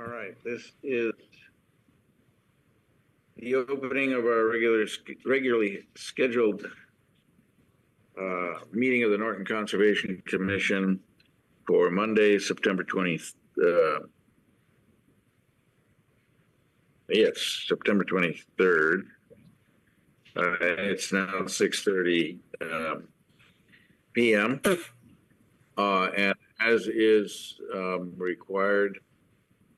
All right, this is the opening of our regularly scheduled meeting of the Norton Conservation Commission for Monday, September 20th. Yes, September 23rd. It's now 6:30 p.m. And as is required,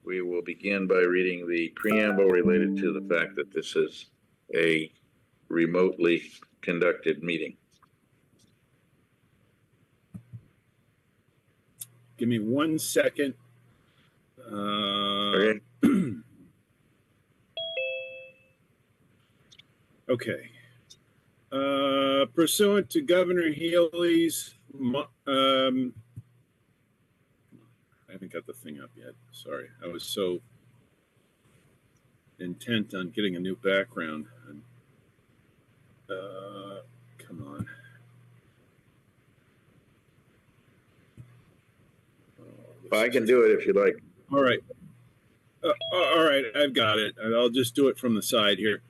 we will begin by reading the preamble related to the fact that this is a remotely conducted meeting. Give me 1 second. Okay. Okay. Pursuant to Governor Healy's, I haven't got the thing up yet. Sorry. I was so intent on getting a new background. Come on. I can do it if you'd like. All right. All right. I've got it. I'll just do it from the side here.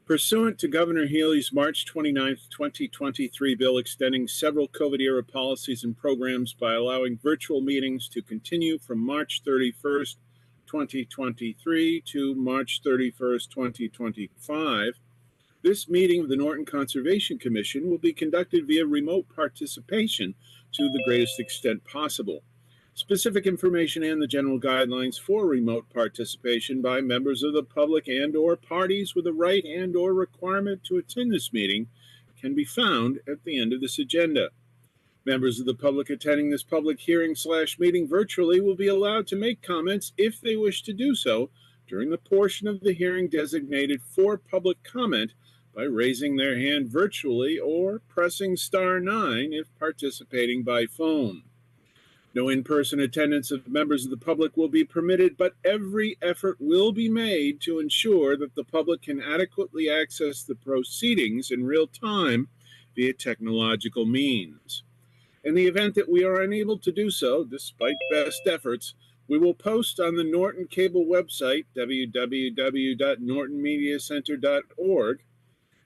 Pursuant to Governor Healy's March 29th, 2023 bill extending several COVID-era policies and programs by allowing virtual meetings to continue from March 31st, 2023 to March 31st, 2025, this meeting of the Norton Conservation Commission will be conducted via remote participation to the greatest extent possible. Specific information and the general guidelines for remote participation by members of the public and/or parties with a right and/or requirement to attend this meeting can be found at the end of this agenda. Members of the public attending this public hearing/meeting virtually will be allowed to make comments if they wish to do so during the portion of the hearing designated for public comment by raising their hand virtually or pressing *9 if participating by phone. No in-person attendance of members of the public will be permitted, but every effort will be made to ensure that the public can adequately access the proceedings in real time via technological means. In the event that we are unable to do so, despite best efforts, we will post on the Norton Cable website, www.nortonmediacenter.org,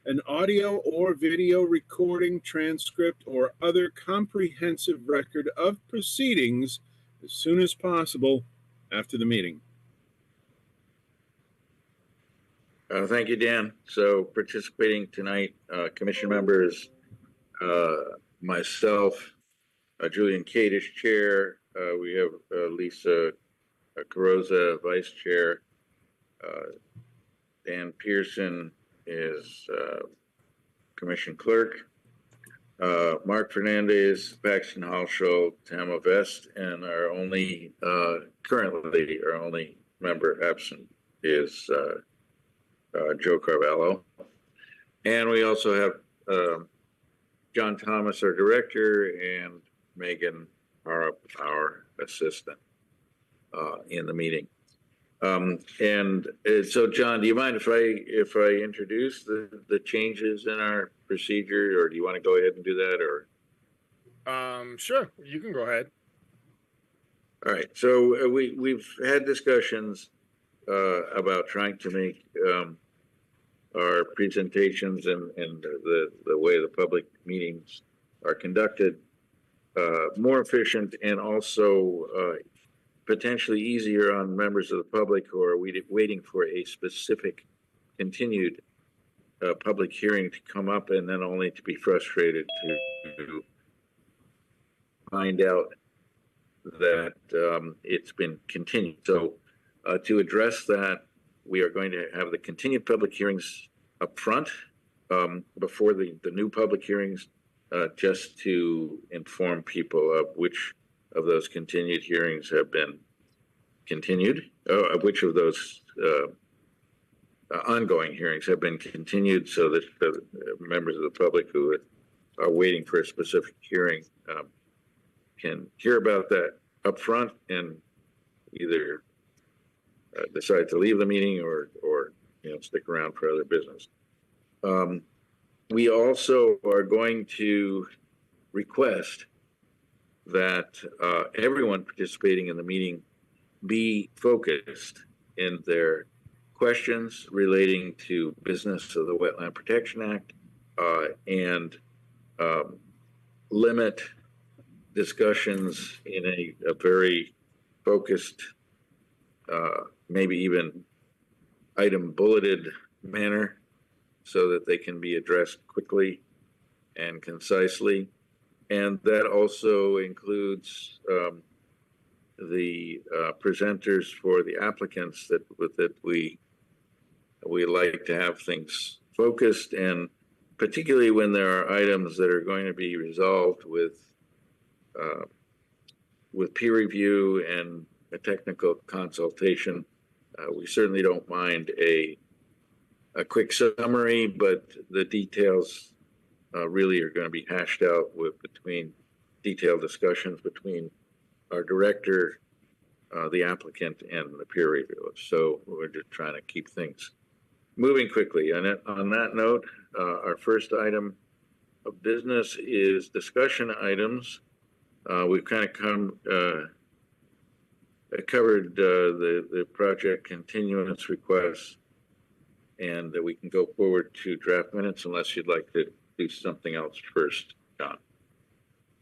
an audio or video recording, transcript, or other comprehensive record of proceedings as soon as possible after the meeting. Thank you, Dan. So participating tonight, commission members, myself, Julian Kadish, chair. We have Lisa Carrozza, vice chair. Dan Pearson is commission clerk. Mark Fernandez, Paxton Halsholt, Tama Vest, and currently our only member absent is Joe Carvalho. And we also have John Thomas, our director, and Megan Harp, our assistant, in the meeting. So, John, do you mind if I introduce the changes in our procedure, or do you want to go ahead and do that, or? Sure, you can go ahead. All right. So we've had discussions about trying to make our presentations and the way the public meetings are conducted more efficient, and also potentially easier on members of the public who are waiting for a specific continued public hearing to come up, and then only to be frustrated to find out that it's been continued. So to address that, we are going to have the continued public hearings up front before the new public hearings, just to inform people of which of those continued hearings have been continued, which of those ongoing hearings have been continued, so that the members of the public who are waiting for a specific hearing can hear about that up front and either decide to leave the meeting or stick around for other business. We also are going to request that everyone participating in the meeting be focused in their questions relating to business of the Wetland Protection Act, and limit discussions in a very focused, maybe even item bulleted manner, so that they can be addressed quickly and concisely. And that also includes the presenters for the applicants that we like to have things focused, and particularly when there are items that are going to be resolved with peer review and a technical consultation. We certainly don't mind a quick summary, but the details really are going to be hashed out between detailed discussions between our director, the applicant, and the peer reviewers. So we're just trying to keep things moving quickly. And on that note, our first item of business is discussion items. We've kind of covered the project continuance requests, and that we can go forward to draft minutes unless you'd like to do something else first, John.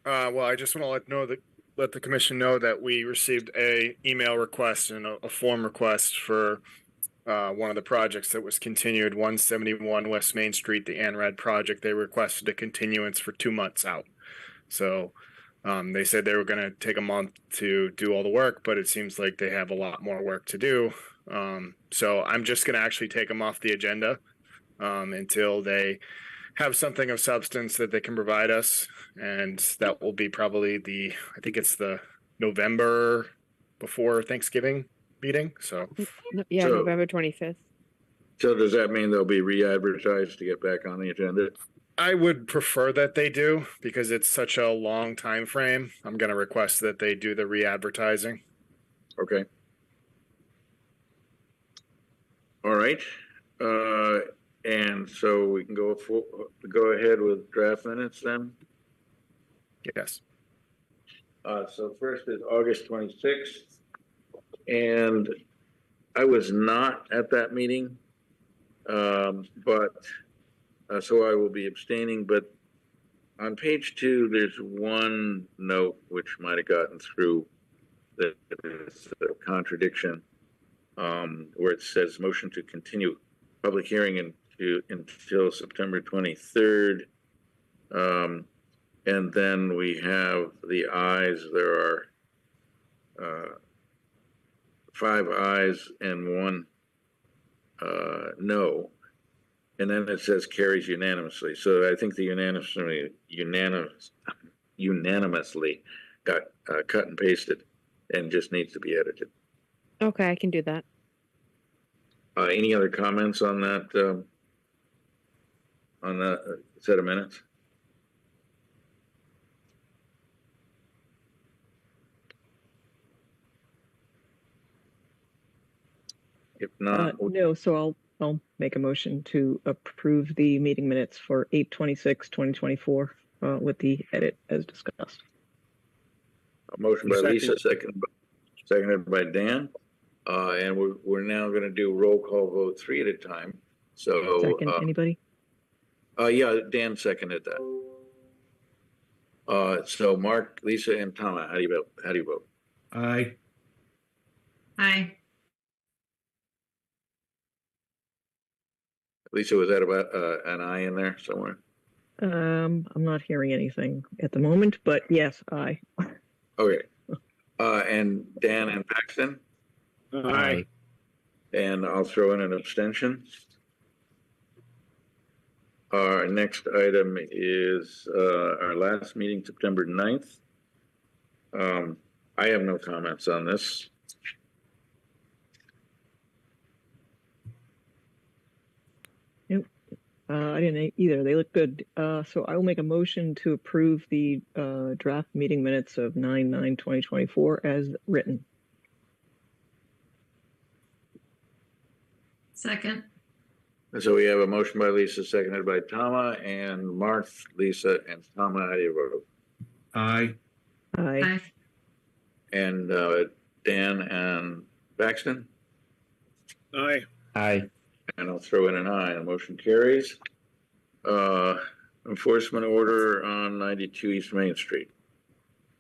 Well, I just want to let the commission know that we received a email request and a form request for one of the projects that was continued, 171 West Main Street, the ANRAD project. They requested a continuance for 2 months out. So they said they were going to take a month to do all the work, but it seems like they have a lot more work to do. So I'm just going to actually take them off the agenda until they have something of substance that they can provide us. And that will be probably I think it's the November before Thanksgiving meeting. So Yeah, So- November 25th. So does that mean they'll be re-advertised to get back on the agenda? I would prefer that they do, because it's such a long time frame. I'm going to request that they do the re-advertising. Okay. All right. And so we can go ahead with draft minutes then. Yes. So first is August 26th, and I was not at that meeting, but so I will be abstaining. But on page 2, there's one note which might have gotten through that is a contradiction, where it says motion to continue public hearing until September 23rd. And then we have the ayes. There are 5 ayes and 1 no. And then it says carries unanimously. So I think the unanimously got cut and pasted and just needs to be edited. Okay, I can do that. Any other comments on that set of minutes? If not, No, so I'll make a motion to approve the meeting minutes for 8/26/2024 with the edit as discussed. a motion by Lisa, seconded by Dan. And we're now going to do roll call vote 3 at a time. So Second, anybody? yeah, Dan seconded that. So Mark, Lisa, and Tama, how do you vote? Aye. Aye. Lisa, was that about an aye in there somewhere? I'm not hearing anything at the moment, but yes, aye. Okay. And Dan and Paxton, Aye. and I'll throw in an abstention. Our next item is our last meeting, September 9th. I have no comments on this. I didn't either. They look good. So I will make a motion to approve the draft meeting minutes of 9/9/2024 as written. Second. So we have a motion by Lisa, seconded by Tama, and Mark, Lisa, and Tama, how do you vote? Aye. Aye. Aye. And Dan and Paxton, Aye. Aye. and I'll throw in an aye. The motion carries. Enforcement order on 92 East Main Street.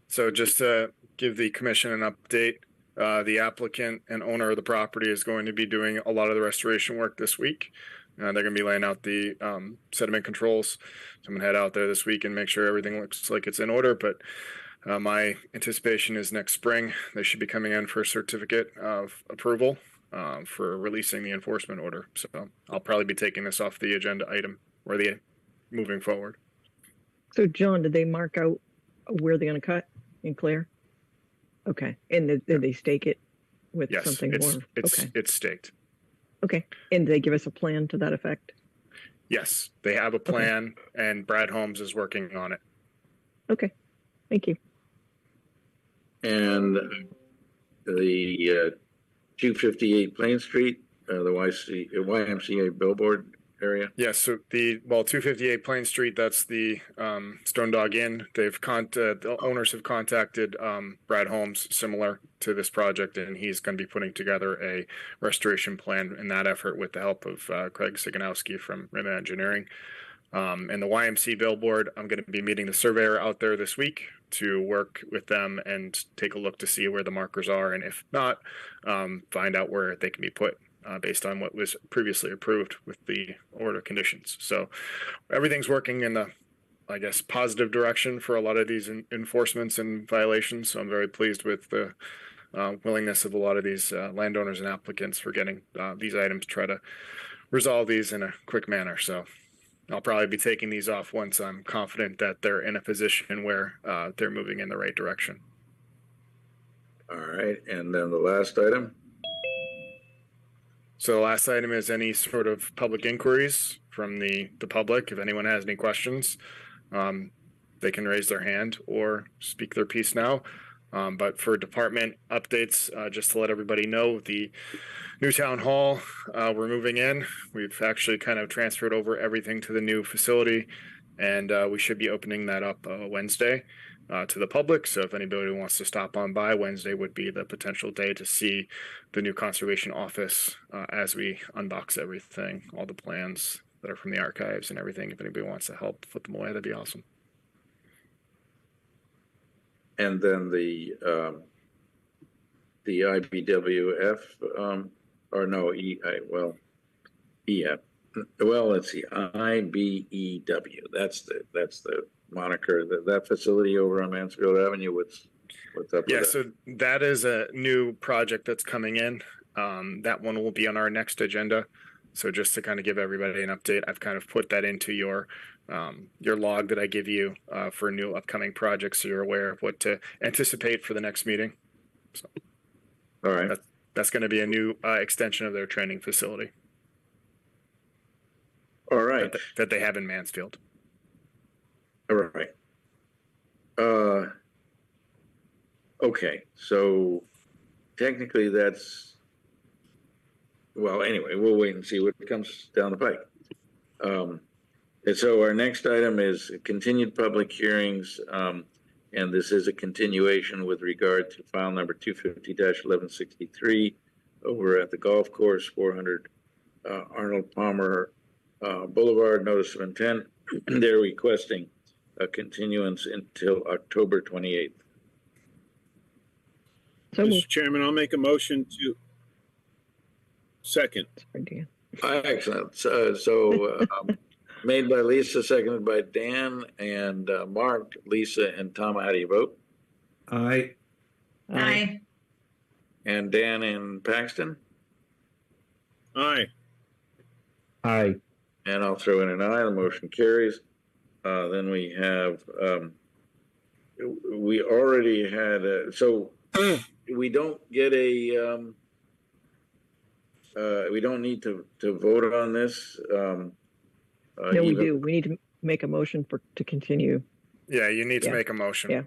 So just to give the commission an update, the applicant and owner of the property is going to be doing a lot of the restoration work this week. They're going to be laying out the sediment controls. So I'm going to head out there this week and make sure everything looks like it's in order. But my anticipation is next spring, they should be coming in for a certificate of approval for releasing the enforcement order. So I'll probably be taking this off the agenda item or the moving forward. So John, did they mark out where they're going to cut and clear? Okay. And did they stake it with Yes, something more? Okay. it's staked. Okay. And did they give us a plan to that effect? Yes, they have a plan, and Brad Holmes is working on it. Okay. Thank you. And the 258 Plain Street, the YMCA billboard area. Yes, so the 258 Plain Street, that's the Stone Dog Inn. The owners have contacted Brad Holmes, similar to this project, and he's going to be putting together a restoration plan in that effort with the help of Craig Siganowski from Rim Engineering. And the YMC billboard, I'm going to be meeting the surveyor out there this week to work with them and take a look to see where the markers are, and if not, find out where they can be put. Based on what was previously approved with the order conditions. So everything's working in the, I guess, positive direction for a lot of these enforcements and violations. So I'm very pleased with the willingness of a lot of these landowners and applicants for getting these items, try to resolve these in a quick manner. So I'll probably be taking these off once I'm confident that they're in a position where they're moving in the right direction. All right, and then the last item. So the last item is any sort of public inquiries from the public. If anyone has any questions, they can raise their hand or speak their piece now. But for department updates, just to let everybody know, the new town hall, we're moving in. We've actually kind of transferred over everything to the new facility, and we should be opening that up Wednesday to the public. So if anybody wants to stop on by, Wednesday would be the potential day to see the new conservation office as we unbox everything, all the plans that are from the archives and everything. If anybody wants to help put them away, that'd be awesome. And then the IBWF, or no, EF. Well, let's see, IBEW. That's the moniker. That facility over on Mansfield Avenue. What's up? Yeah, with so that is a new project that's coming in. That one will be on our next agenda. So just to kind of give everybody an update, I've kind of put that into your log that I give you for new upcoming projects, so you're aware of what to anticipate for the next meeting. So All right. that's going to be a new extension of their training facility All right. that they have in Mansfield. All right. Okay, so technically that's, well, anyway, we'll wait and see what comes down the pike. And so our next item is continued public hearings, and this is a continuation with regard to file number 250-1163 over at the golf course, 400 Arnold Palmer Boulevard. Notice of intent. They're requesting a continuance until October 28th. So Mr. moved. Chairman, I'll make a motion to second. Sorry, Dan. Excellent. Made by Lisa, seconded by Dan and Mark. Lisa and Tom, how do you vote? Aye. Aye. And Dan and Paxton? Aye. Aye. And I'll throw in an aye. The motion carries. Then we have, we already had, so we don't get a, we don't need to vote on this. No, we do. We need to make a motion to continue. Yeah, you need to Yeah. make a motion. Yeah.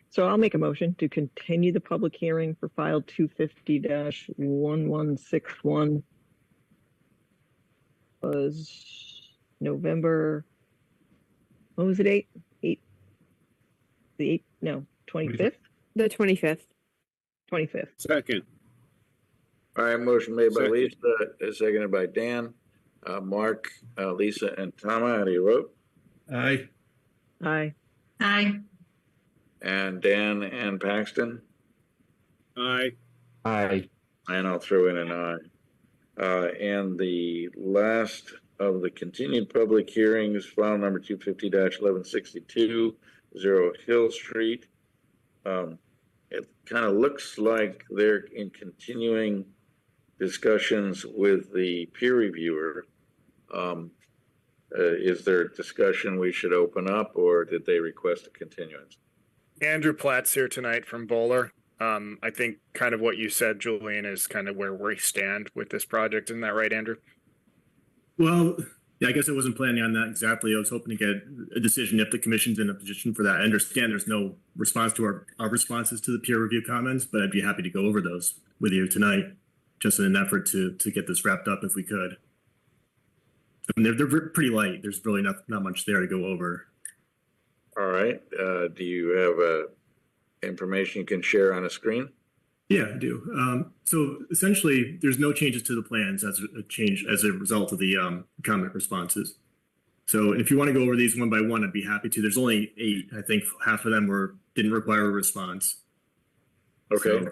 So I'll make a motion to continue the public hearing for file 250-1161. Was November, what was the date? 25th? The 25th. 25th. Second. All right, motion made by Second. Lisa, seconded by Dan. Mark, Lisa, and Tama, how do you vote? Aye. Aye. Aye. And Dan and Paxton? Aye. Aye. And I'll throw in an aye. And the last of the continued public hearings, file number 250-1162, 0 Hill Street. It kind of looks like they're in continuing discussions with the peer reviewer. Is there a discussion we should open up, or did they request a continuance? Andrew Platt's here tonight from Bowler. I think kind of what you said, Julian, is kind of where we stand with this project. Isn't that right, Andrew? Well, yeah, I guess I wasn't planning on that exactly. I was hoping to get a decision if the commission's in a position for that. I understand there's no response to our responses to the peer review comments, but I'd be happy to go over those with you tonight, just in an effort to get this wrapped up if we could. I mean, they're pretty light. There's really not much there to go over. All right. Do you have information you can share on a screen? Yeah, I do. So essentially, there's no changes to the plans as a result of the comment responses. So if you want to go over these one by one, I'd be happy to. There's only 8. I think half of them didn't require a response. Okay.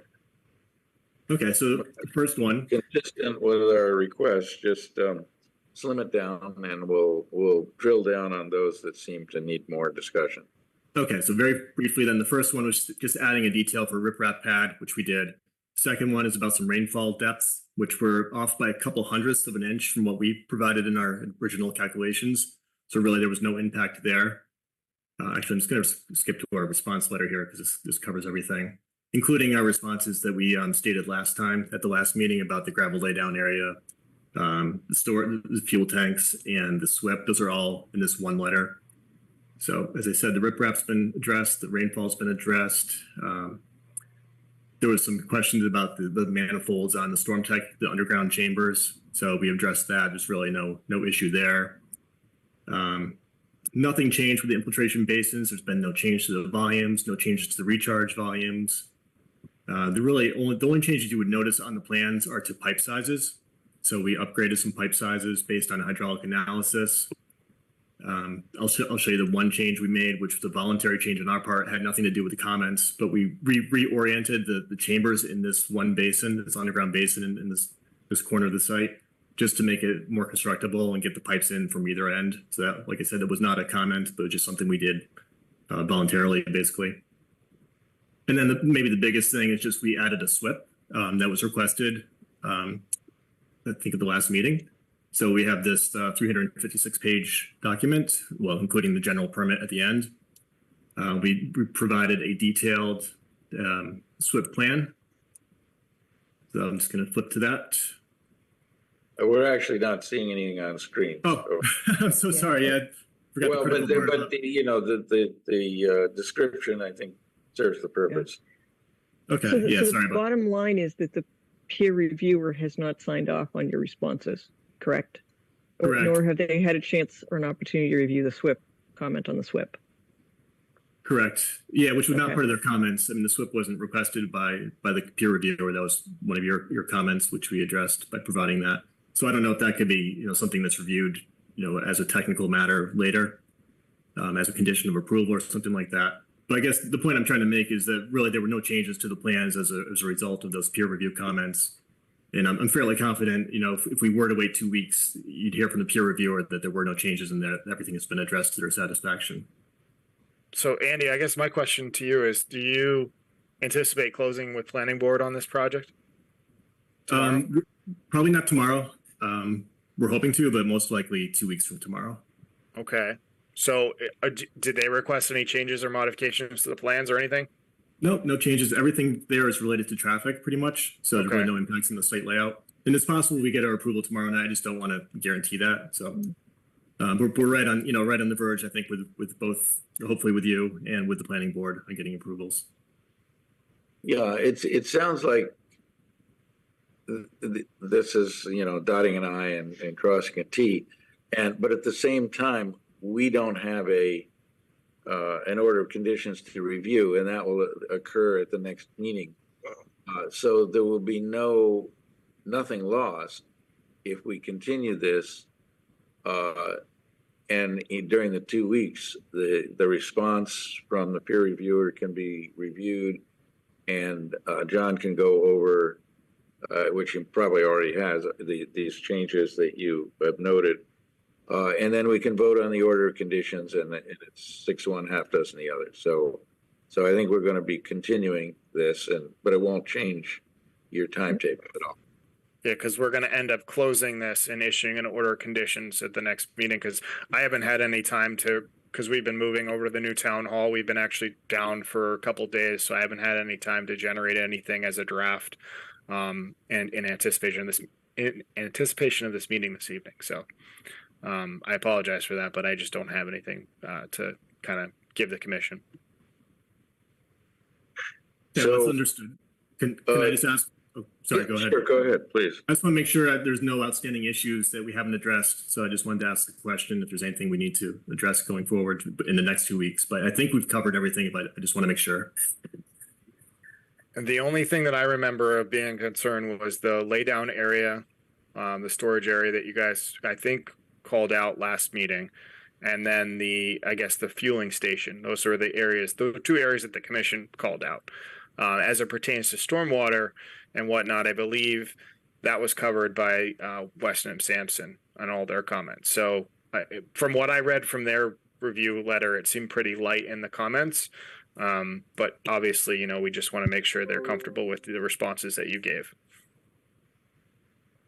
So the first one. Consistent with our request, just slim it down, and we'll drill down on those that seem to need more discussion. Okay, so very briefly then, the first one was just adding a detail for riprap pad, which we did. Second one is about some rainfall depths, which were off by a couple hundredths of an inch from what we provided in our original calculations. So really there was no impact there. Actually, I'm just going to skip to our response letter here because this covers everything, including our responses that we stated last time at the last meeting about the gravel laydown area, the fuel tanks, and the SWIP. Those are all in this one letter. So as I said, the riprap's been addressed, the rainfall's been addressed. There was some questions about the manifolds on the StormTech, the underground chambers. So we addressed that. There's really no issue there. Nothing changed with the infiltration basins. There's been no change to the volumes, no changes to the recharge volumes. The only changes you would notice on the plans are to pipe sizes. So we upgraded some pipe sizes based on hydraulic analysis. I'll show you the one change we made, which was a voluntary change on our part. It had nothing to do with the comments, but we reoriented the chambers in this one basin, this underground basin in this corner of the site, just to make it more constructible and get the pipes in from either end. So that, like I said, it was not a comment, but just something we did voluntarily, basically. And then maybe the biggest thing is just we added a SWIP that was requested, I think, at the last meeting. So we have this 356-page document, well, including the general permit at the end. We provided a detailed SWIP plan. So I'm just going to flip to that. We're actually not seeing anything on screen. Oh, so. I'm so sorry. I forgot Well, the critical part. but the description, I think, serves the purpose. Okay, So yeah, the sorry about bottom line is that the peer reviewer has not signed off on your responses, correct? Correct. Nor have they had a chance or an opportunity to review the SWIP, comment on the SWIP. Correct. Yeah, which was not Okay. part of their comments. I mean, the SWIP wasn't requested by the peer reviewer. That was one of your comments, which we addressed by providing that. So I don't know if that could be, something that's reviewed, as a technical matter later, as a condition of approval or something like that. But I guess the point I'm trying to make is that really there were no changes to the plans as a result of those peer review comments. And I'm fairly confident, if we were to wait 2 weeks, you'd hear from the peer reviewer that there were no changes and that everything has been addressed to their satisfaction. So Andy, I guess my question to you is, do you anticipate closing with planning board on this project? Tomorrow? Probably not tomorrow. We're hoping to, but most likely 2 weeks from tomorrow. Okay. So did they request any changes or modifications to the plans or anything? Nope, no changes. Everything there is related to traffic pretty much. So there's Okay. really no impacts in the site layout. And it's possible we get our approval tomorrow night. I just don't want to guarantee that. So we're right on, right on the verge, I think, with both, hopefully with you and with the planning board on getting approvals. Yeah, it sounds like this is, dotting an I and crossing a T. But at the same time, we don't have an order of conditions to review, and that will occur at the next meeting. So there will be nothing lost if we continue this. And during the 2 weeks, the response from the peer reviewer can be reviewed, and John can go over, which he probably already has, these changes that you have noted. And then we can vote on the order of conditions, and it's 6-1, half dozen the other. So I think we're going to be continuing this, but it won't change your timetable at all. Yeah, because we're going to end up closing this and issuing an order of conditions at the next meeting, because I haven't had any time to, because we've been moving over to the new town hall. We've been actually down for a couple of days, so I haven't had any time to generate anything as a draft, and in anticipation of this meeting this evening. So I apologize for that, but I just don't have anything to kind of give the commission. Yeah, So- that's understood. Can I just ask? Oh, sorry, go ahead. Sure, go ahead, please. I just want to make sure that there's no outstanding issues that we haven't addressed. So I just wanted to ask the question if there's anything we need to address going forward in the next 2 weeks. But I think we've covered everything, but I just want to make sure. And the only thing that I remember of being concerned was the laydown area, the storage area that you guys, I think, called out last meeting. And then I guess the fueling station. Those are the areas, the two areas that the commission called out. As it pertains to stormwater and whatnot, I believe that was covered by Weston and Sampson on all their comments. So from what I read from their review letter, it seemed pretty light in the comments. But obviously, we just want to make sure they're comfortable with the responses that you gave.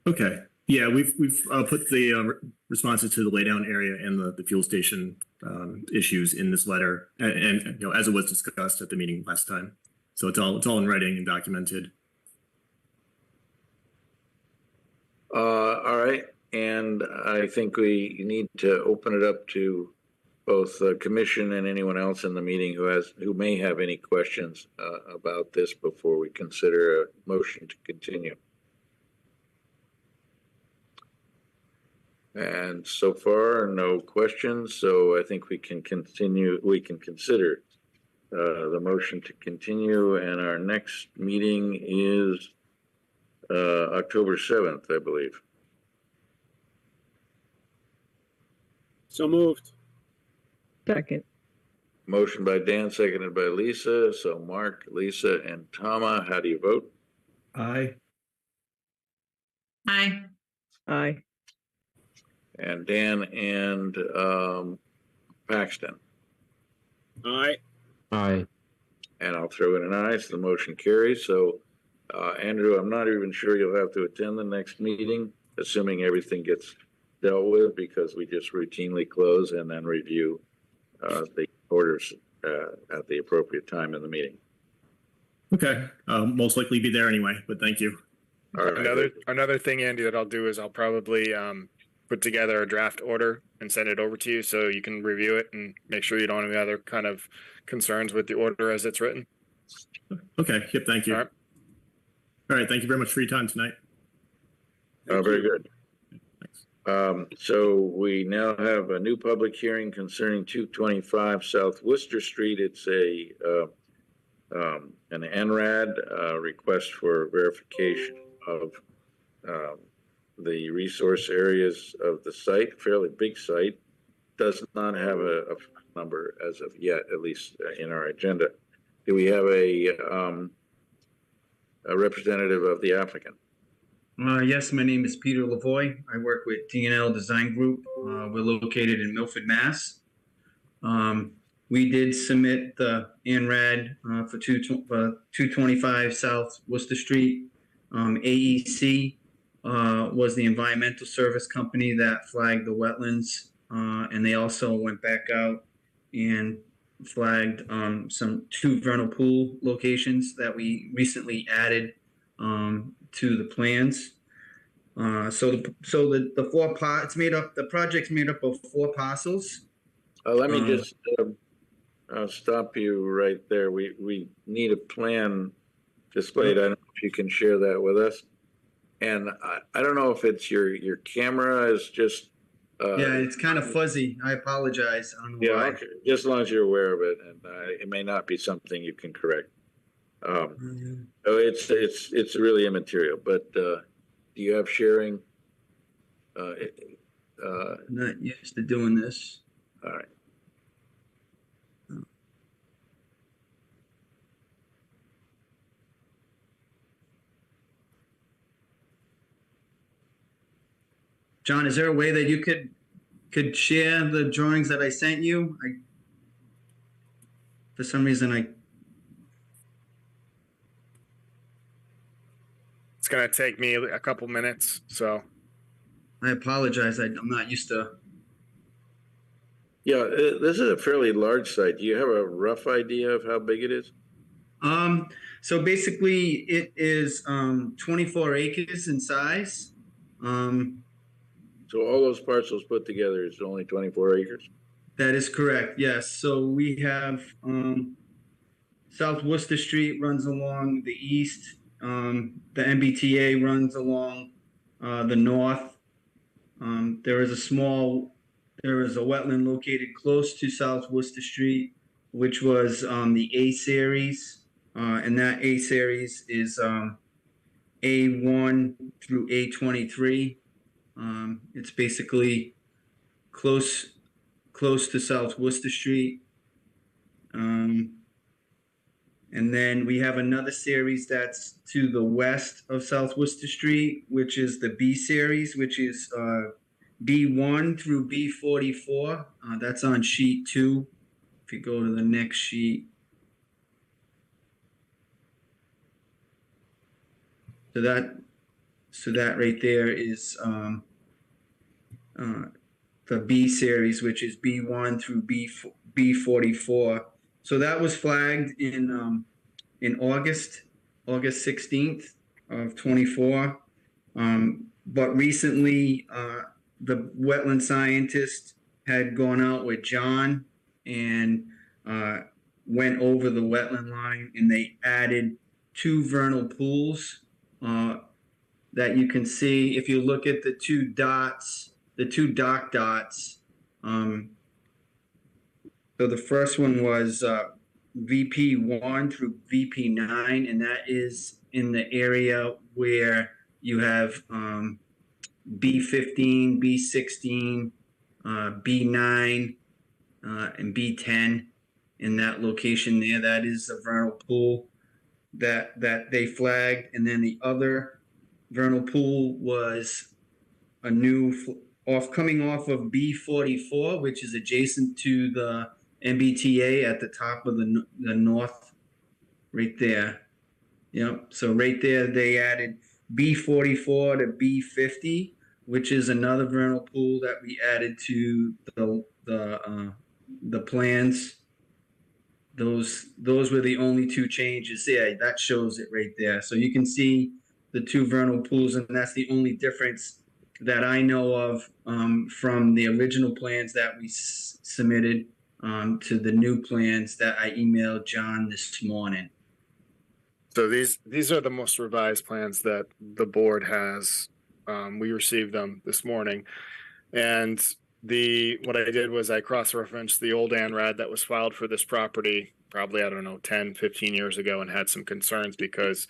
Okay. Yeah, we've put the responses to the laydown area and the fuel station issues in this letter, and as it was discussed at the meeting last time. So it's all in writing and documented. All right, and I think we need to open it up to both the commission and anyone else in the meeting who may have any questions about this before we consider a motion to continue. And so far, no questions, so I think we can continue. We can consider the motion to continue, and our next meeting is October 7th, I believe. So moved. Second. Motion by Dan, seconded by Lisa. So Mark, Lisa, and Tama, how do you vote? Aye. Aye. Aye. And Dan and Paxton. Aye. Aye. And I'll throw in an aye, so the motion carries. So Andrew, I'm not even sure you'll have to attend the next meeting, assuming everything gets dealt with, because we just routinely close and then review the orders at the appropriate time in the meeting. Okay. Most likely be there anyway, but thank you. All right. Another thing, Andy, that I'll do is I'll probably put together a draft order and send it over to you so you can review it and make sure you don't have any other kind of concerns with the order as it's written. Okay. Yep. Thank you. All right. All right. Thank you very much for your time tonight. Very good. Thanks. So we now have a new public hearing concerning 225 South Worcester Street. It's an NRAD request for verification of the resource areas of the site. Fairly big site. Does not have a number as of yet, at least in our agenda. Do we have a representative of the applicant? Yes, my name is Peter Lavoie. I work with T&L Design Group. We're located in Milford, Mass. We did submit the ANRAD for 225 South Worcester Street. AEC was the environmental service company that flagged the wetlands, and they also went back out and flagged two vernal pool locations that we recently added to the plans. So the four parts made up. The project's made up of 4 parcels. Let me just stop you right there. We need a plan displayed. I don't know if you can share that with us. And I don't know if it's your camera is just. Yeah, it's kind of fuzzy. I apologize. I don't know why. Okay. Just as long as you're aware of it, and it may not be something you can correct. Oh, it's really immaterial, but, do you have sharing? Uh, Not used to doing this. all right. John, is there a way that you could share the drawings that I sent you? For some reason, It's going to take me a couple minutes. So I apologize. I'm not used to. Yeah, this is a fairly large site. Do you have a rough idea of how big it is? So basically, it is 24 acres in size. So all those parcels put together is only 24 acres? That is correct. Yes. So we have South Worcester Street runs along the east. The MBTA runs along the north. There is a wetland located close to South Worcester Street, which was the A series, and that A series is A1 through A23. It's basically close to South Worcester Street. And then we have another series that's to the west of South Worcester Street, which is the B series, which is B1 through B44. That's on sheet 2. If you go to the next sheet. So that right there is the B series, which is B1 through B44. So that was flagged in August 16th of 24. But recently, the wetland scientist had gone out with John and went over the wetland line, and they added 2 vernal pools that you can see if you look at the 2 dots, the 2 dark dots. So the first one was VP1 through VP9, and that is in the area where you have B15, B16, B9, and B10 in that location there. That is a vernal pool that they flagged. And then the other vernal pool was a new coming off of B44, which is adjacent to the MBTA at the top of the north, right there. Yep. So right there, they added B44 to B50, which is another vernal pool that we added to the plans. Those were the only 2 changes. Yeah, that shows it right there. So you can see the 2 vernal pools, and that's the only difference that I know of from the original plans that we submitted to the new plans that I emailed John this morning. So these are the most revised plans that the board has. We received them this morning, and what I did was I cross-referenced the old ANRAD that was filed for this property probably, 10, 15 years ago, and had some concerns because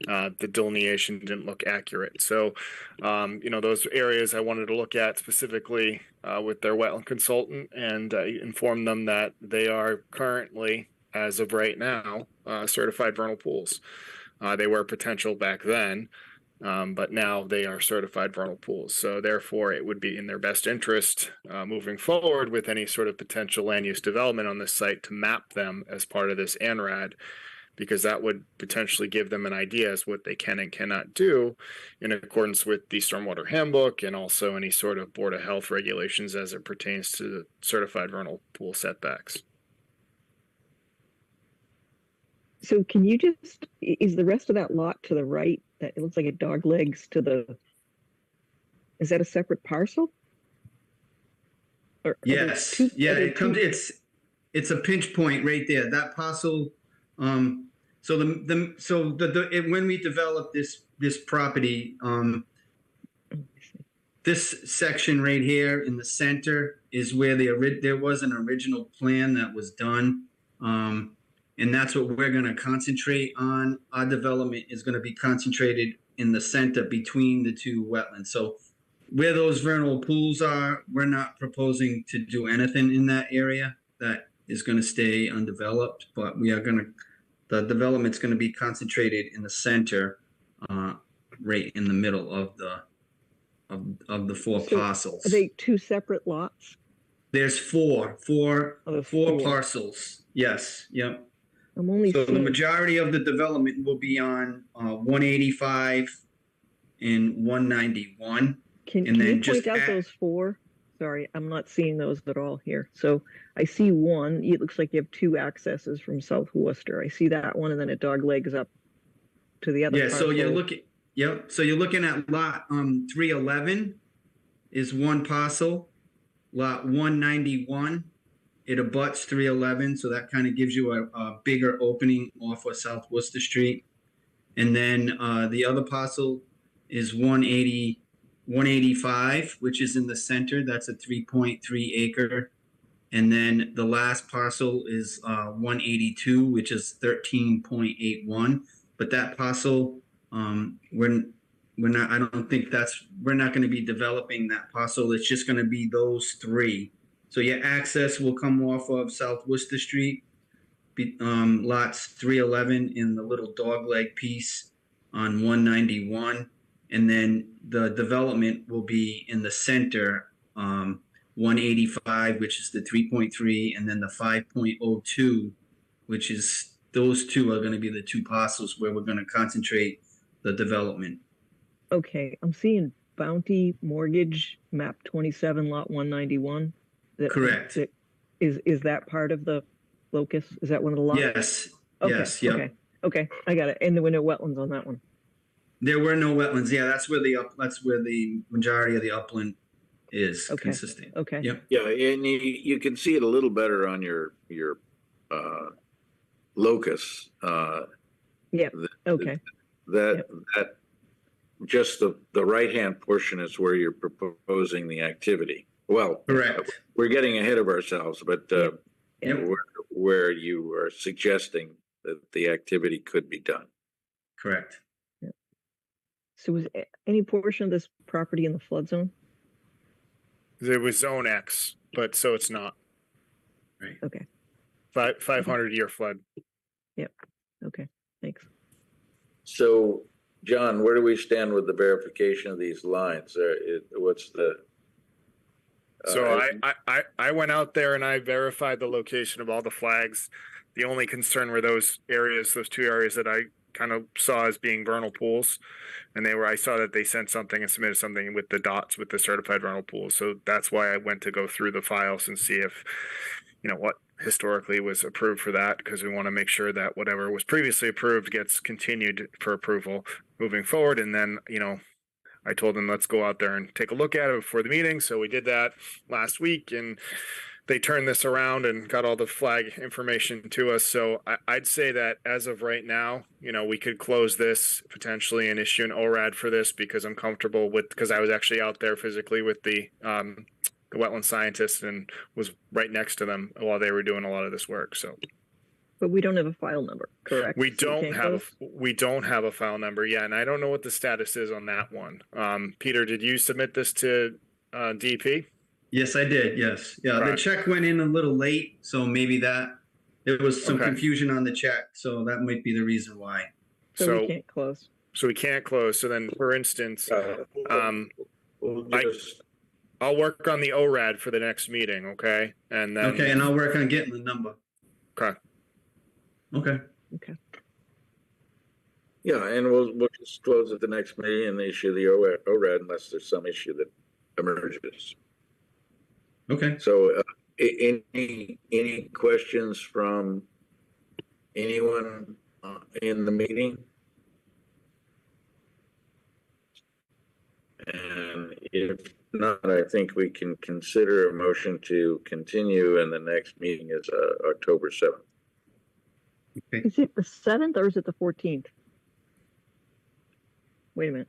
the delineation didn't look accurate. So, those areas I wanted to look at specifically with their wetland consultant, and inform them that they are currently, as of right now, certified vernal pools. They were potential back then, but now they are certified vernal pools. So therefore, it would be in their best interest moving forward with any sort of potential land use development on this site to map them as part of this ANRAD, because that would potentially give them an idea as what they can and cannot do in accordance with the Stormwater Handbook and also any sort of Board of Health regulations as it pertains to the certified vernal pool setbacks. So can you is the rest of that lot to the right, that it looks like it dog legs to is that a separate parcel? Or Yes. Yeah, it's a pinch point right there. That parcel, when we developed this property, this section right here in the center is where there was an original plan that was done. And that's what we're going to concentrate on. Our development is going to be concentrated in the center between the two wetlands. So where those vernal pools are, we're not proposing to do anything in that area. That is going to stay undeveloped, but we are going to, the development's going to be concentrated in the center, right in the middle of the four So, parcels. Are they two separate lots? There's four Oh, there's four. parcels. Yes, yep. I'm only So the seeing, majority of the development will be on 185 and 191. can and you then point just out add- those four? Sorry, I'm not seeing those at all here. So I see one, it looks like you have two accesses from South Worcester. I see that one, and then it dog legs up to the other. Yeah, so you're parcel. looking, yep, so you're looking at lot 311 is one parcel. Lot 191, it abuts 311, so that kind of gives you a bigger opening off of South Worcester Street. And then the other parcel is 185, which is in the center. That's a 3.3 acre. And then the last parcel is 182, which is 13.81. But that parcel, we're not, I don't think we're not going to be developing that parcel. It's just going to be those three. So your access will come off of South Worcester Street, lots 311 in the little dogleg piece on 191. And then the development will be in the center, 185, which is the 3.3, and then the 5.02, which is, those two are going to be the two parcels where we're going to concentrate the development. Okay, I'm seeing Bounty Mortgage, map 27, lot 191. Correct. Is that part of the locus? Is that one of the lots? Yes, Okay, yes, yep. Okay, I got it. And there were no wetlands on that one. There were no wetlands. Yeah, that's where the majority of the upland is Okay. consisting. Okay. Yep. Yeah, and you can see it a little better on your locus. Okay, That just the right-hand portion is where you're proposing the activity. Well, Correct. we're getting ahead of ourselves, but Yep. where you are suggesting that the activity could be done. Correct. so was any portion of this property in the flood zone? There was zone X, but so it's not. Right. Okay, 500-year flood. okay, thanks. So, John, where do we stand with the verification of these lines? What's the? So I went out there and I verified the location of all the flags. The only concern were those areas, those two areas that I kind of saw as being vernal pools. And I saw that they sent something and submitted something with the dots with the certified vernal pools. So that's why I went to go through the files and see if, what historically was approved for that, because we want to make sure that whatever was previously approved gets continued for approval moving forward. And then, I told them, let's go out there and take a look at it before the meeting. So we did that last week, and they turned this around and got all the flag information to us. So I'd say that as of right now, we could close this potentially and issue an ORAD for this, because I'm comfortable with, because I was actually out there physically with the wetland scientists and was right next to them while they were doing a lot of this work. So But we don't have a file number, correct? we So don't can't have a file number yet, and I don't know what the status is on that one. Peter, did you submit this to DP? Yes, I did. Yes. Yeah. The Right. check went in a little late, so maybe there was some Okay. confusion on the check. So that might be the reason why. So we can't close. So we can't close. So then, for instance, We'll I- just- I'll work on the ORAD for the next meeting, okay? And then Okay. And I'll work on getting the number. Okay. Okay. Yeah, and we'll just close at the next meeting and issue the ORAD unless there's some issue that emerges. Okay. So, any questions from anyone in the meeting? And if not, I think we can consider a motion to continue, and the next meeting is October 7th. Is it the 7th or is it the 14th? Wait a minute.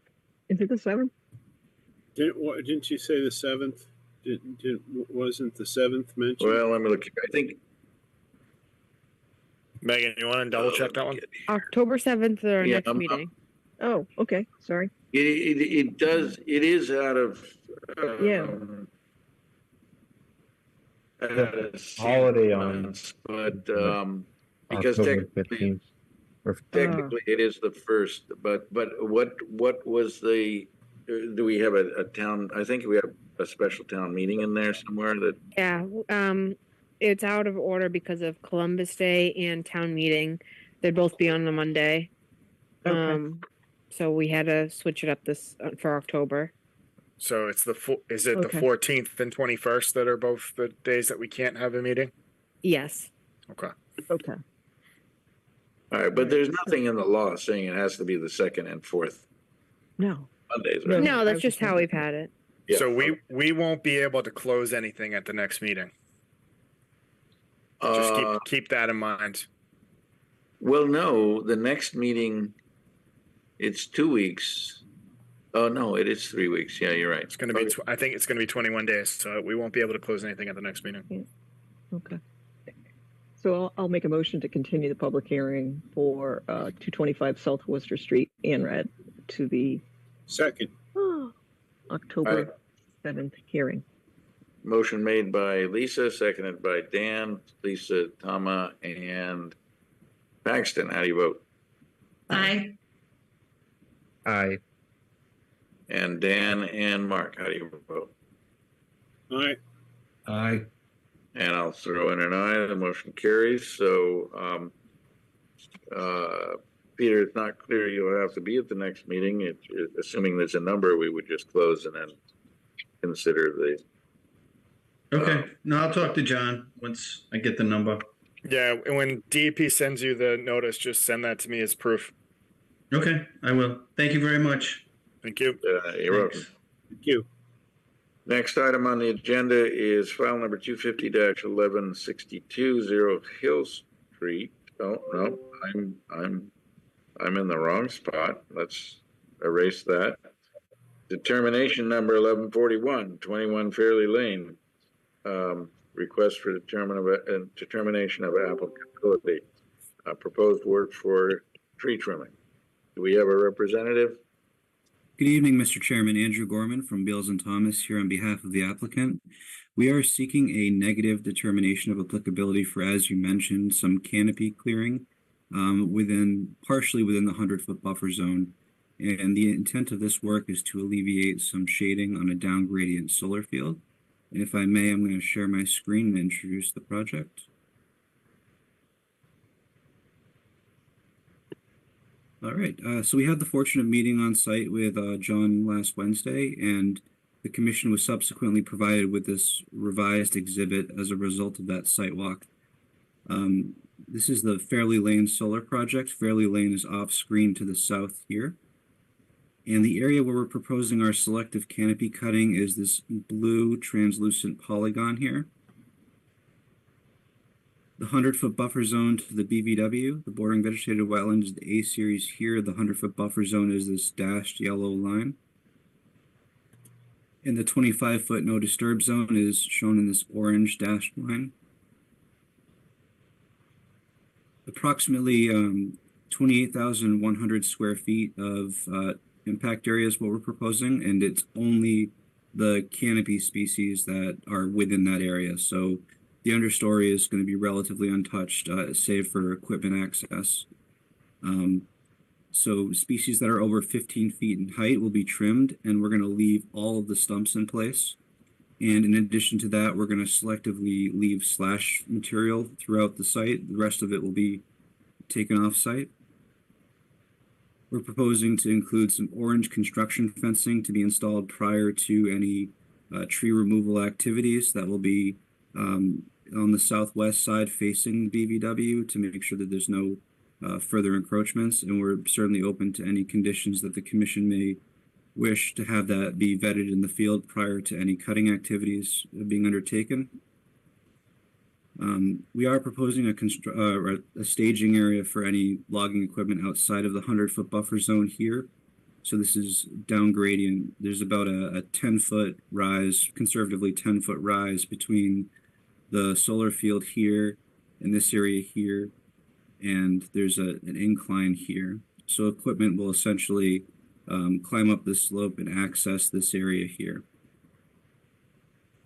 Is it the 7th? Didn't you say the 7th? Wasn't the 7th mentioned? Well, let me look. I think Megan, you want to double check that one? October 7th, our Yeah, next I'm- meeting. Oh, okay, sorry. It does, it is out of. Yeah. out of Holiday on sequence, but, because October technically, 15th. technically it is the first, but what was the, do we have a town, I think we have a special town meeting in there somewhere that, Yeah, it's out of order because of Columbus Day and town meeting. They'd both be on the Monday. Okay. So we had to switch it up this for October. So it's is it the Okay. 14th and 21st that are both the days that we can't have a meeting? Yes. Okay. Okay. all right, but there's nothing in the law saying it has to be the second and fourth No. Mondays, No. right? No, I that's was just just how wondering. we've had it. Yeah. So we won't be able to close anything at the next meeting. Just keep that in mind. Well, no, the next meeting, it's 2 weeks. Oh, no, it is 3 weeks. Yeah, you're right. It's going to be, I think it's going to be 21 days. So we won't be able to close anything at the next meeting. Okay. So I'll make a motion to continue the public hearing for 225 South Worcester Street, Anrad, to the Second. October 7th hearing. Motion made by Lisa, seconded by Dan, Lisa, Tama, and Paxton. How do you vote? Aye. Aye. And Dan and Mark, how do you vote? All right. Aye. And I'll throw in an aye. The motion carries. So, Peter, it's not clear you'll have to be at the next meeting. Assuming there's a number, we would just close and then consider the. Okay, no, I'll talk to John once I get the number. Yeah. And when DEP sends you the notice, just send that to me as proof. Okay, I will. Thank you very much. Thank you. You're welcome. Thank you. Next item on the agenda is file number 250-1162 Zero Hill Street. Oh, no, I'm in the wrong spot. Let's erase that. Determination number 1141, 21 Fairleigh Lane. Request for determination of applicability. Proposed work for tree trimming. Do we have a representative? Good evening, Mr. Chairman. Andrew Gorman from Beals and Thomas here on behalf of the applicant. We are seeking a negative determination of applicability for, as you mentioned, some canopy clearing partially within the 100-foot buffer zone. And the intent of this work is to alleviate some shading on a down gradient solar field. And if I may, I'm going to share my screen and introduce the project. All right, so we had the fortunate meeting on site with John last Wednesday, and the commission was subsequently provided with this revised exhibit as a result of that site walk. This is the Fairleigh Lane Solar Project. Fairleigh Lane is off screen to the south here. And the area where we're proposing our selective canopy cutting is this blue translucent polygon here. The 100-foot buffer zone to the BVW, the bordering vegetated wetland, is the A series here. The 100-foot buffer zone is this dashed yellow line. And the 25-foot no disturb zone is shown in this orange dashed line. Approximately 28,100 square feet of impact area is what we're proposing, and it's only the canopy species that are within that area. So the understory is going to be relatively untouched, save for equipment access. So species that are over 15 feet in height will be trimmed, and we're going to leave all of the stumps in place. And in addition to that, we're going to selectively leave slash material throughout the site. The rest of it will be taken off site. We're proposing to include some orange construction fencing to be installed prior to any tree removal activities. That will be on the southwest side facing the BVW to make sure that there's no further encroachments, and we're certainly open to any conditions that the commission may wish to have that be vetted in the field prior to any cutting activities being undertaken. We are proposing a staging area for any logging equipment outside of the 100-foot buffer zone here. So this is down gradient. There's about a 10-foot rise, conservatively 10-foot rise between the solar field here and this area here. and there's an incline here. So equipment will essentially climb up this slope and access this area here.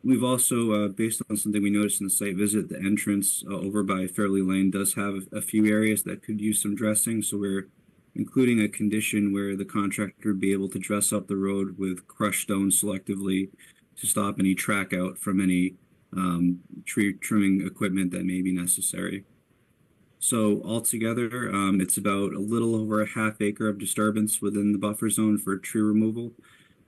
We've also, based on something we noticed in the site visit, the entrance over by Fairley Lane does have a few areas that could use some dressing. So we're including a condition where the contractor would be able to dress up the road with crushed stone selectively to stop any track out from any tree trimming equipment that may be necessary. So altogether, it's about a little over a half acre of disturbance within the buffer zone for tree removal.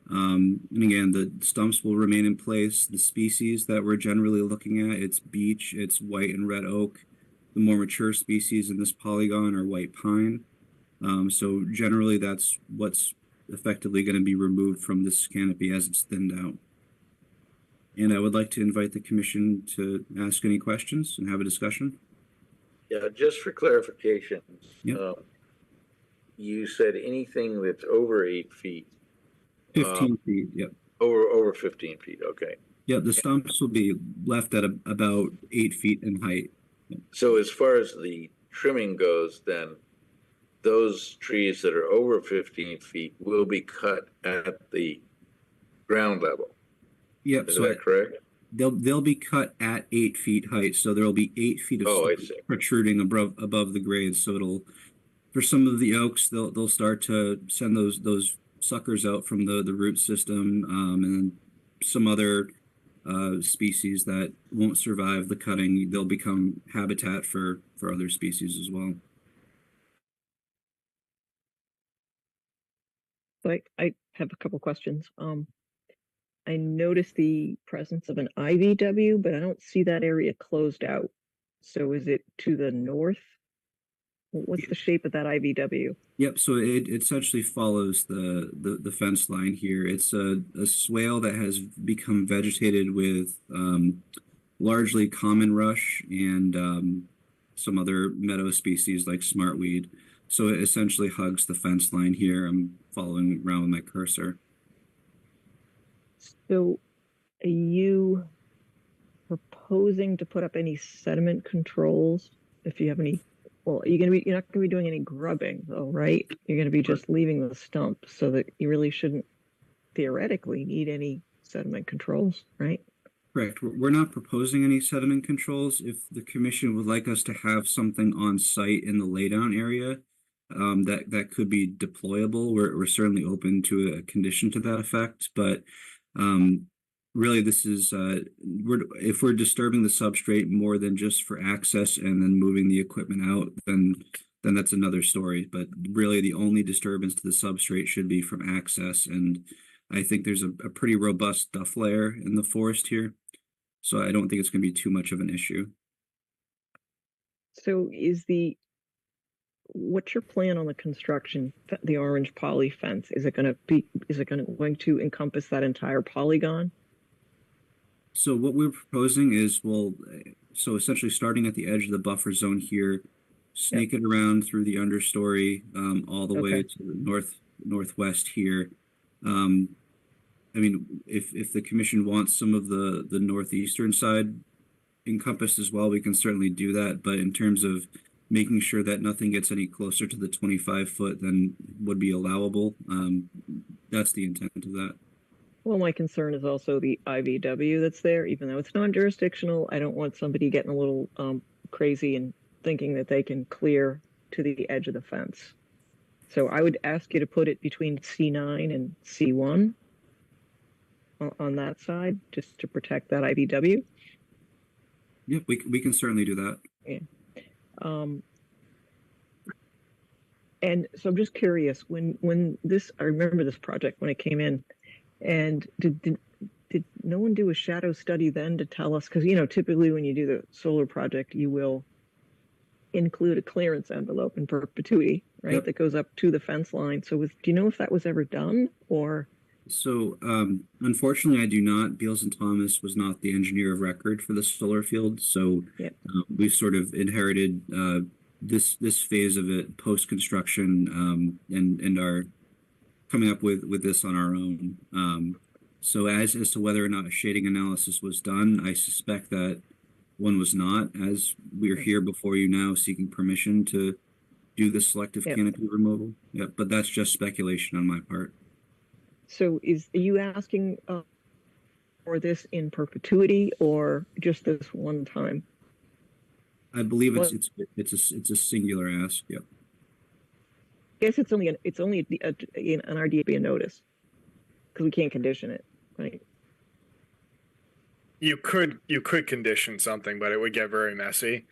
And again, the stumps will remain in place. The species that we're generally looking at, it's beech, it's white and red oak. The more mature species in this polygon are white pine. So generally that's what's effectively going to be removed from this canopy as it's thinned out. And I would like to invite the commission to ask any questions and have a discussion. Yeah, just for clarification. Yep. You said anything that's over 8 feet, 15 feet, yep. over 15 feet, okay. Yeah, the stumps will be left at about 8 feet in height. So as far as the trimming goes, then those trees that are over 15 feet will be cut at the ground level. Yep, Is so that correct? they'll be cut at 8 feet height, so there'll be 8 feet of Oh, I stump see. protruding above the grade. So it'll, for some of the oaks, they'll start to send those suckers out from the root system, and then some other species that won't survive the cutting, they'll become habitat for other species as well. So I have a couple questions. I noticed the presence of an IVW, but I don't see that area closed out. So is it to the north? What's the shape of that IVW? Yep, so it essentially follows the fence line here. It's a swale that has become vegetated with largely common rush and some other meadow species like smartweed. So it essentially hugs the fence line here. I'm following around with my cursor. So are you proposing to put up any sediment controls? If you have any, well, you're not gonna be doing any grubbing though, right? You're gonna be just leaving the stump so that you really shouldn't theoretically need any sediment controls, right? Correct. We're not proposing any sediment controls. If the commission would like us to have something on site in the laydown area, that could be deployable. We're certainly open to a condition to that effect, but really this is if we're disturbing the substrate more than just for access and then moving the equipment out, then that's another story. But really the only disturbance to the substrate should be from access, and I think there's a pretty robust duff layer in the forest here, so I don't think it's going to be too much of an issue. So what's your plan on the construction, the orange poly fence? Is it going to encompass that entire polygon? So what we're proposing is so essentially starting at the edge of the buffer zone here, snake it around through the understory, all the way to the northwest here. I mean, if the commission wants some of the northeastern side encompassed as well, we can certainly do that. But in terms of making sure that nothing gets any closer to the 25 foot than would be allowable, that's the intent of that. Well, my concern is also the IVW that's there, even though it's non-jurisdictional. I don't want somebody getting a little crazy and thinking that they can clear to the edge of the fence. So I would ask you to put it between C9 and C1 on that side, just to protect that IVW. Yeah, we can certainly do that. Yeah. And so I'm just curious, when this, I remember this project when it came in, and did no one do a shadow study then to tell us, because typically when you do the solar project, you will include a clearance envelope in perpetuity, right? Yep. That goes up to the fence line. So do you know if that was ever done, or? So unfortunately, I do not. Beals and Thomas was not the engineer of record for the solar field, so Yep. We've sort of inherited this phase of it post construction, and are coming up with this on our own. So as to whether or not a shading analysis was done, I suspect that one was not, as we're here before you now seeking permission to do the selective Yep. canopy removal. Yeah, but that's just speculation on my part. So are you asking for this in perpetuity or just this one time? I believe Well- it's a singular ask. Yep. I guess it's only an RDA notice because we can't condition it, right? You could condition something, but it would get very messy.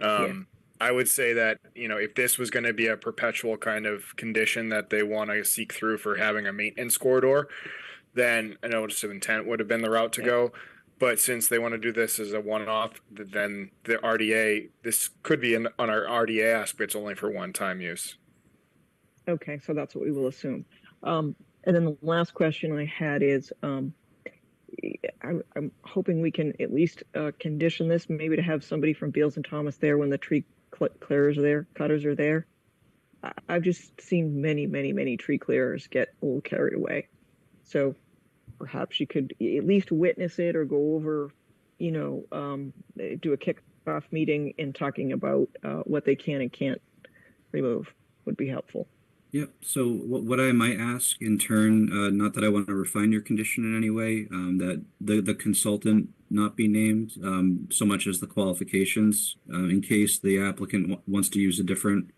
Yeah. I would say that, if this was going to be a perpetual kind of condition that they want to seek through for having a maintenance corridor, then a notice of intent would have been the route to Yeah. go. But since they want to do this as a one-off, then the RDA, this could be on our RDA aspect, it's only for one-time use. Okay, so that's what we will assume. And then the last question I had is, I'm hoping we can at least condition this, maybe to have somebody from Beals and Thomas there when the tree cutters are there. I've just seen many tree clearers get a little carried away. So perhaps you could at least witness it or go over, do a kickoff meeting and talking about what they can and can't remove would be helpful. Yep. So what I might ask in turn, not that I want to refine your condition in any way, that the consultant not be named so much as the qualifications, in case the applicant wants to use a different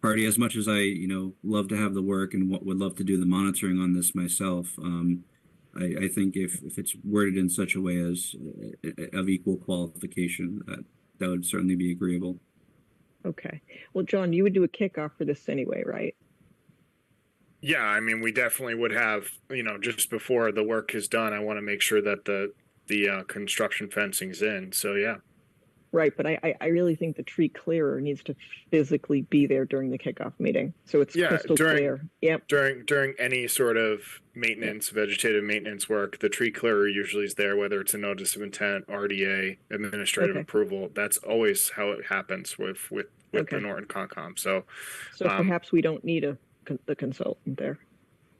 party. As much as I, love to have the work and would love to do the monitoring on this myself, I think if it's worded in such a way as of equal qualification, that would certainly be agreeable. Okay. Well, John, you would do a kickoff for this anyway, right? Yeah, I mean, we definitely would have, just before the work is done, I want to make sure that the construction fencing's in. So, yeah. Right, but I really think the tree clearer needs to physically be there during the kickoff meeting, so it's crystal clear. Yep. During any sort of maintenance, vegetative maintenance work, the tree clearer usually is there, whether it's a notice of intent, RDA, administrative Okay. approval. That's always how it happens with Okay. the Norton Concom. So, So perhaps we don't need the consultant there.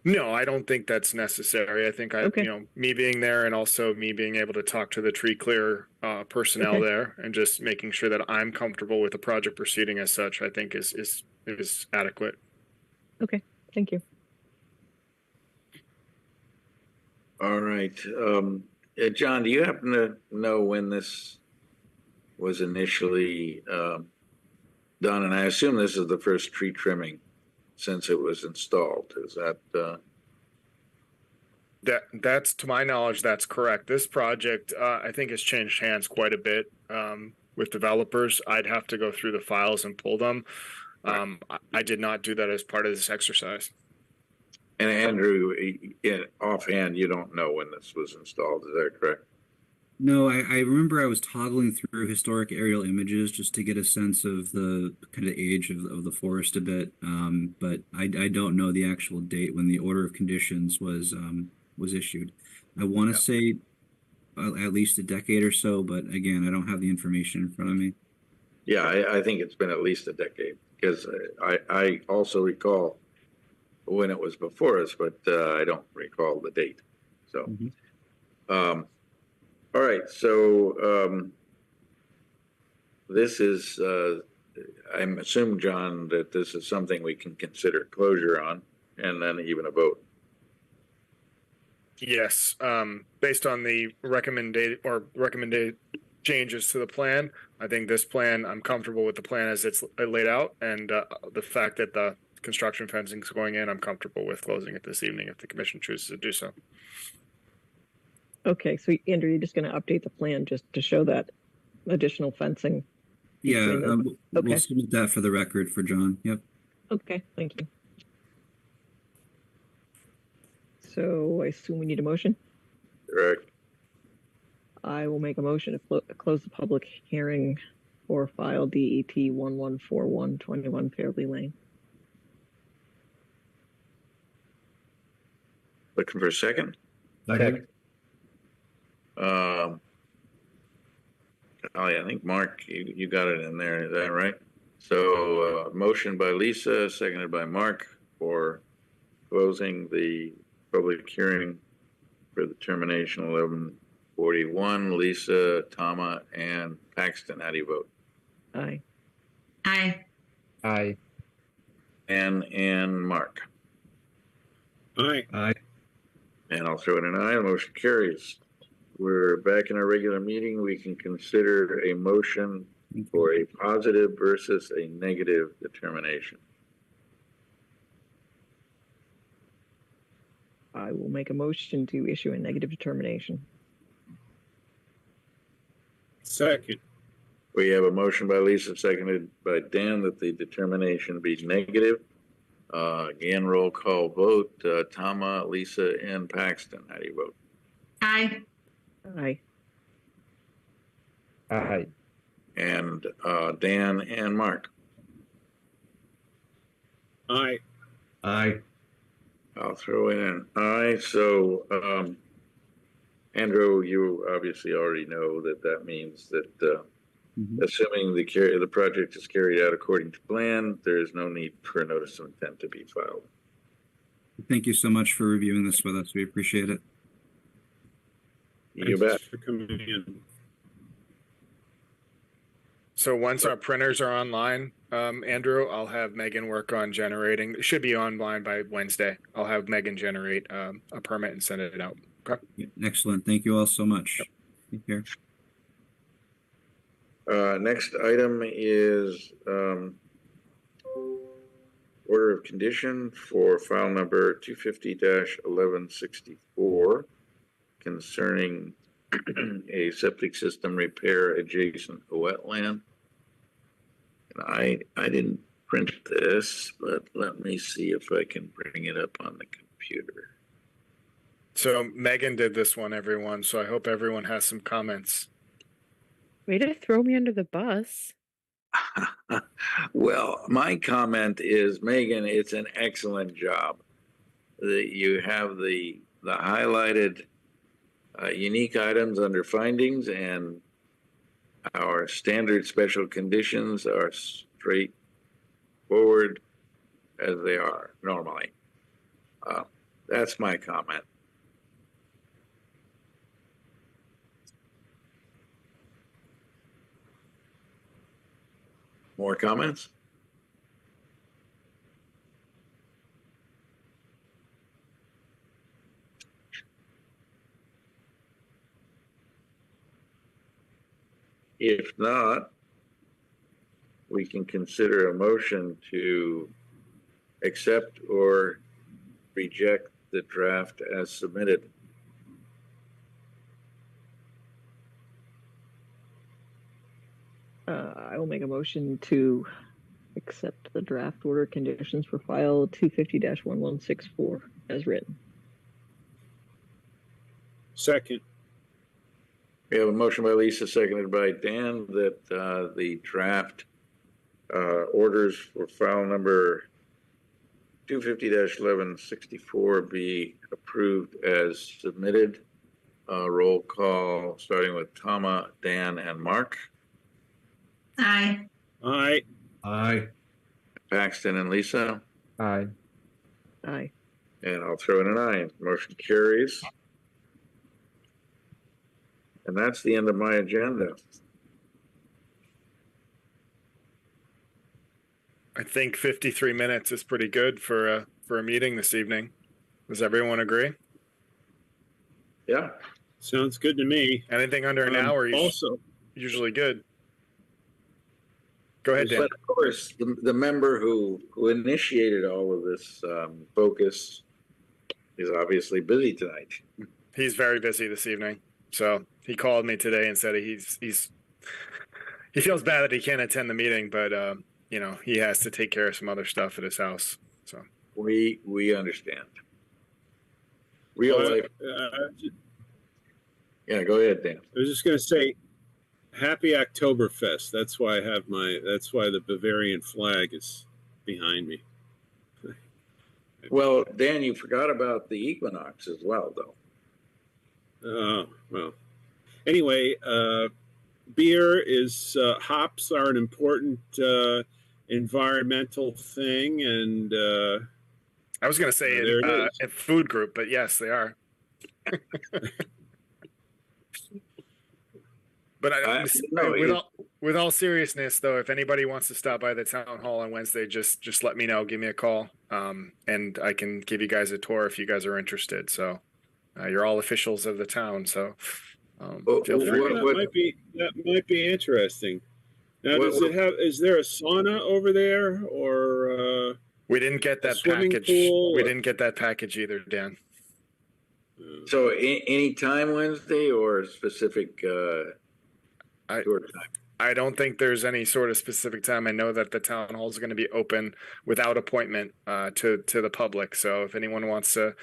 no, I don't think that's necessary. I think Okay. me being there and also me being able to talk to the tree clear personnel Okay. there and just making sure that I'm comfortable with the project proceeding as such, I think is adequate. Okay, thank you. All right. John, do you happen to know when this was initially done? And I assume this is the first tree trimming since it was installed. Is that? That's to my knowledge, that's correct. This project, I think, has changed hands quite a bit with developers. I'd have to go through the files and pull them. I did not do that as part of this exercise. And Andrew, offhand, you don't know when this was installed. Is that correct? No, I remember I was toggling through historic aerial images just to get a sense of the kind of age of the forest a bit, but I don't know the actual date when the order of conditions was issued. I want to say at least a decade or so, but again, I don't have the information in front of me. Yeah, I think it's been at least a decade because I also recall when it was before us, but I don't recall the date. So, all right. So this is, I'm assuming, John, that this is something we can consider closure on and then even a vote. Yes, based on the recommended changes to the plan, I think this plan, I'm comfortable with the plan as it's laid out, and the fact that the construction fencing is going in, I'm comfortable with closing it this evening if the commission chooses to do so. Okay, so Andrew, you're just going to update the plan just to show that additional fencing. Yeah, between the- we'll okay. submit that for the record for John. Yep. Okay, thank you. So I assume we need a motion. Correct. I will make a motion to close the public hearing for file DET 114121 Fairley Lane. Looking for a second? Second. Oh yeah, I think Mark, you got it in there. Is that right? So motion by Lisa, seconded by Mark for closing the public hearing for the termination 41, Lisa, Tama, and Paxton. How do you vote? Aye. Aye. Aye. And Mark. Aye. Aye. And I'll throw in an aye. Motion carries. We're back in our regular meeting. We can consider a motion for a positive versus a negative determination. I will make a motion to issue a negative determination. Second. We have a motion by Lisa, seconded by Dan, that the determination be negative. Again, roll call vote. Tama, Lisa, and Paxton. How do you vote? Aye. Aye. Aye. And Dan and Mark. Aye. Aye. I'll throw in an aye. So, Andrew, you obviously already know that that means that assuming the project is carried out according to plan, there is no need for a notice of intent to be filed. Thank you so much for reviewing this with us. We appreciate it. You Thanks bet. for coming in. So once our printers are online, Andrew, I'll have Megan work on generating. It should be online by Wednesday. I'll have Megan generate a permit and send it out. Okay. Excellent. Thank you all so much. Take care. Next item is order of condition for file number 250-1164 concerning a septic system repair adjacent to wetland. And I didn't print this, but let me see if I can bring it up on the computer. So Megan did this one, everyone. So I hope everyone has some comments. Way to throw me under the bus. Well, my comment is, Megan, it's an excellent job. You have the highlighted unique items under findings, and our standard special conditions are straightforward as they are normally. That's my comment. More comments? If not, we can consider a motion to accept or reject the draft as submitted. I will make a motion to accept the draft order conditions for file 250-1164 as written. Second. We have a motion by Lisa, seconded by Dan, that the draft orders for file number 250-1164 be approved as submitted. Roll call, starting with Tama, Dan, and Mark. Aye. Aye. Aye. Paxton and Lisa. Aye. Aye. And I'll throw in an aye. Motion carries. And that's the end of my agenda. I think 53 minutes is pretty good for a meeting this evening. Does everyone agree? Yeah. Sounds good to me. Anything under an hour is Also, usually good. Go ahead, Dan. But of course, the member who initiated all of this focus is obviously busy tonight. He's very busy this evening. So he called me today and said he feels bad that he can't attend the meeting, but you know, he has to take care of some other stuff at his house. So We understand. Real life. Yeah, go ahead, Dan. I was just going to say, happy Oktoberfest. That's why that's why the Bavarian flag is behind me. Well, Dan, you forgot about the equinox as well, though. Oh, well. Anyway, beer is, hops are an important environmental thing, and I was going to say there it is. a food group, but yes, they are. But no, with all seriousness, though, if anybody wants to stop by the town hall on Wednesday, just let me know. Give me a call, and I can give you guys a tour if you guys are interested. So you're all officials of the town, so feel free. That might be interesting. Now, What- is there a sauna over there, or We didn't get that swimming package. pool? We didn't get that package either, Dan. So any time Wednesday or specific I- tour time? I don't think there's any sort of specific time. I know that the town hall is going to be open without appointment to the public. So if anyone wants to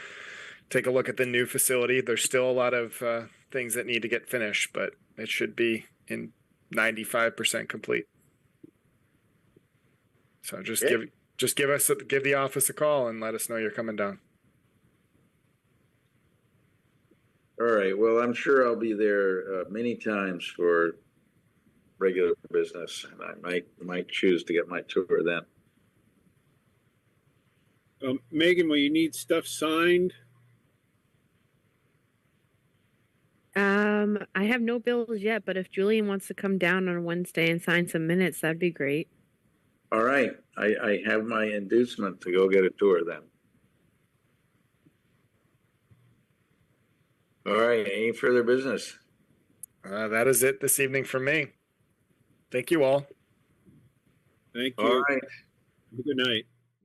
take a look at the new facility, there's still a lot of things that need to get finished, but it should be in 95% complete. So just Okay. give the office a call and let us know you're coming down. All right, well, I'm sure I'll be there many times for regular business, and I might choose to get my tour then. Megan, will you need stuff signed? I have no bills yet, but if Julian wants to come down on Wednesday and sign some minutes, that'd be great. All right, I have my inducement to go get a tour then. All right, any further business? That is it this evening for me. Thank you all. Thank you. All right, Good night.